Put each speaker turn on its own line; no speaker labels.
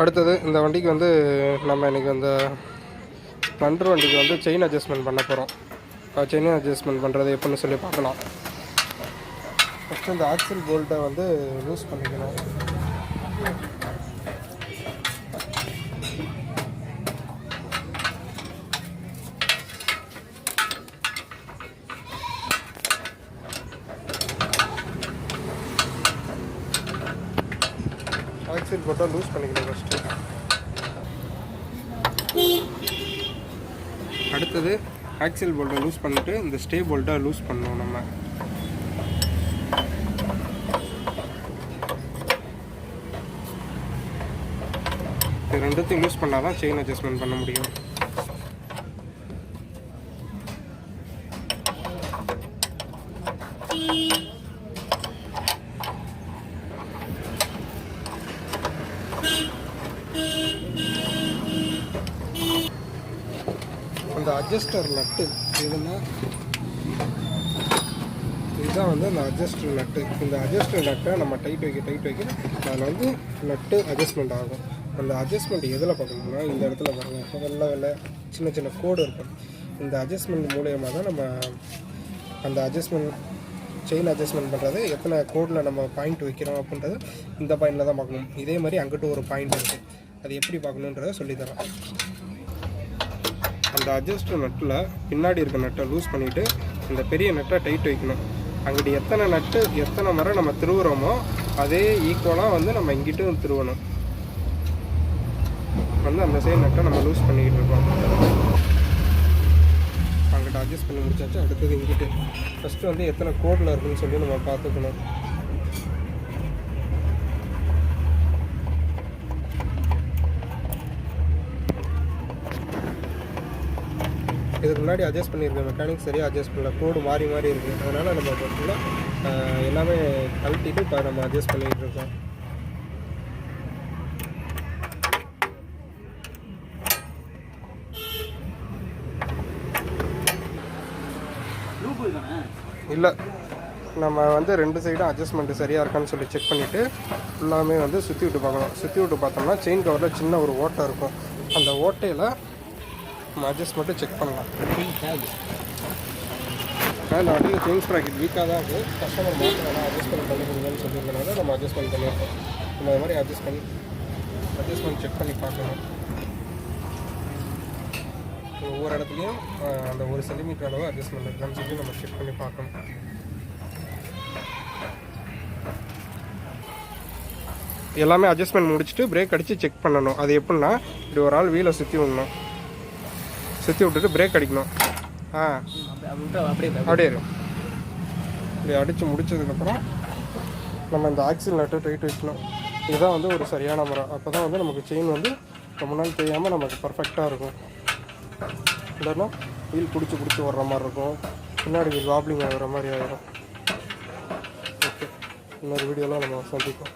அடுத்தது இந்த வண்டிக்கு வந்து நம்ம இன்றைக்கி அந்த ஸ்ப்ளெண்டர் வண்டிக்கு வந்து செயின் அட்ஜஸ்ட்மெண்ட் பண்ண போகிறோம். செயின் அட்ஜஸ்ட்மெண்ட் பண்ணுறது எப்படின்னு சொல்லி பார்க்கலாம். ஃபஸ்ட்டு இந்த ஆக்சில் போல்ட்டை வந்து லூஸ் பண்ணிக்கணும். ஆக்சில் போல்ட்டை லூஸ் பண்ணிக்கணும் ஃபஸ்ட்டு. அடுத்தது ஆக்சில் போல்ட்டை லூஸ் பண்ணிட்டு இந்த ஸ்டே போல்ட்டை லூஸ் பண்ணணும். நம்ம இது ரெண்டுத்தையும் லூஸ் பண்ணால் தான் செயின் அட்ஜஸ்ட்மெண்ட் பண்ண முடியும். அந்த அட்ஜஸ்டர் நட்டு இதுதான் வந்து அந்த அட்ஜஸ்டர் நட்டு. இந்த அட்ஜஸ்டர் நட்டை நம்ம டைட் வைக்க அதில் வந்து நட்டு அட்ஜஸ்ட்மெண்ட் ஆகும். அந்த அட்ஜஸ்ட்மெண்ட் எதில் பார்க்கணும்னா இந்த இடத்துல பாருங்கள், வெள்ளை சின்ன சின்ன கோடு இருக்கும். இந்த அட்ஜஸ்ட்மெண்ட் மூலயமா தான் நம்ம அந்த செயின் அட்ஜஸ்ட்மெண்ட் பண்ணுறது, எத்தனை கோடில் நம்ம பாயிண்ட் வைக்கிறோம் அப்படின்றது இந்த பாயிண்டில் தான் பார்க்கணும். இதே மாதிரி அங்கிட்டு ஒரு பாயிண்ட் இருக்குது, அது எப்படி பார்க்கணுன்றதை சொல்லித்தரோம். அந்த அட்ஜஸ்டர் நட்டில் பின்னாடி இருக்க நட்டை லூஸ் பண்ணிவிட்டு இந்த பெரிய நட்டை டைட் வைக்கணும். அங்கிட்டு எத்தனை முறை நம்ம திருவுறோமோ அதே ஈக்குவலாக வந்து நம்ம இங்கிட்டும் திருவணும். வந்து அந்த சைடு நட்டை நம்ம லூஸ் பண்ணிக்கிட்டு இருக்கோம். அங்கிட்ட அட்ஜஸ்ட் பண்ணி முடிச்சாச்சு. அடுத்தது இங்கிட்டு ஃபஸ்ட்டு வந்து எத்தனை கோடில் இருக்குதுன்னு சொல்லி நம்ம பார்த்துக்கணும். இதுக்கு முன்னாடி அட்ஜஸ்ட் பண்ணியிருக்கேன், மெக்கானிக் சரியாக அட்ஜஸ்ட் பண்ணல, கோடு மாறி இருக்குது. அதனால் நம்ம பார்த்தீங்கன்னா எல்லாமே கழட்டிட்டு இப்போ நம்ம அட்ஜஸ்ட் பண்ணிகிட்டு இருக்கோம். இல்லை, நம்ம வந்து ரெண்டு சைடும் அட்ஜஸ்ட்மெண்ட்டு சரியாக இருக்கான்னு சொல்லி செக் பண்ணிவிட்டு ஃபுல்லாமே வந்து சுற்றி விட்டு பார்க்கணும். சுற்றி விட்டு பார்த்தோம்னா செயின் கவரில் சின்ன ஒரு ஓட்டை இருக்கும். அந்த ஓட்டையில் நம்ம அட்ஜஸ்ட்மெண்ட்டு செக் பண்ணலாம். அந்த வண்டியில் செயின் ஸ்ப்ராக்கெட் வீக்காக தான் இருக்குது. கஸ்டமர் மாற்றலாம் அட்ஜஸ்ட்மெண்ட் பண்ணி கொடுங்கன்னு சொல்லியிருந்தனால நம்ம அட்ஜஸ்ட்மெண்ட் பண்ணியிருக்கோம். இந்த மாதிரி அட்ஜஸ்ட்மெண்ட் செக் பண்ணி பார்க்கணும். ஒவ்வொரு இடத்துலையும் அந்த 1 சென்டிமீட்டர் அளவு அட்ஜஸ்ட்மெண்ட் இருக்கான்னு சொல்லி நம்ம செக் பண்ணி பார்க்கணும். எல்லாமே அட்ஜஸ்ட்மெண்ட் முடிச்சுட்டு பிரேக் அடித்து செக் பண்ணணும். அது எப்படின்னா, இப்படி ஒரு ஆள் வீலை சுற்றி விட்டுட்டு பிரேக் அடிக்கணும். அப்படியே இருக்கும். இப்படி அடித்து முடித்ததுக்கப்புறம் நம்ம இந்த ஆக்சில் நட்டை டைட் வைக்கணும். இதுதான் வந்து ஒரு சரியான முறை. அப்போ தான் வந்து நமக்கு செயின் வந்து ரொம்ப நாள் தெரியாமல் நமக்கு பர்ஃபெக்டாக இருக்கும். இல்லைன்னா வீல் பிடிச்சி வர்ற மாதிரி இருக்கும், பின்னாடி வீல் வாப்ளிங் ஆகிற மாதிரி ஆகிடும். ஓகே, இன்னொரு வீடியோலாம் நம்ம சந்திப்போம்.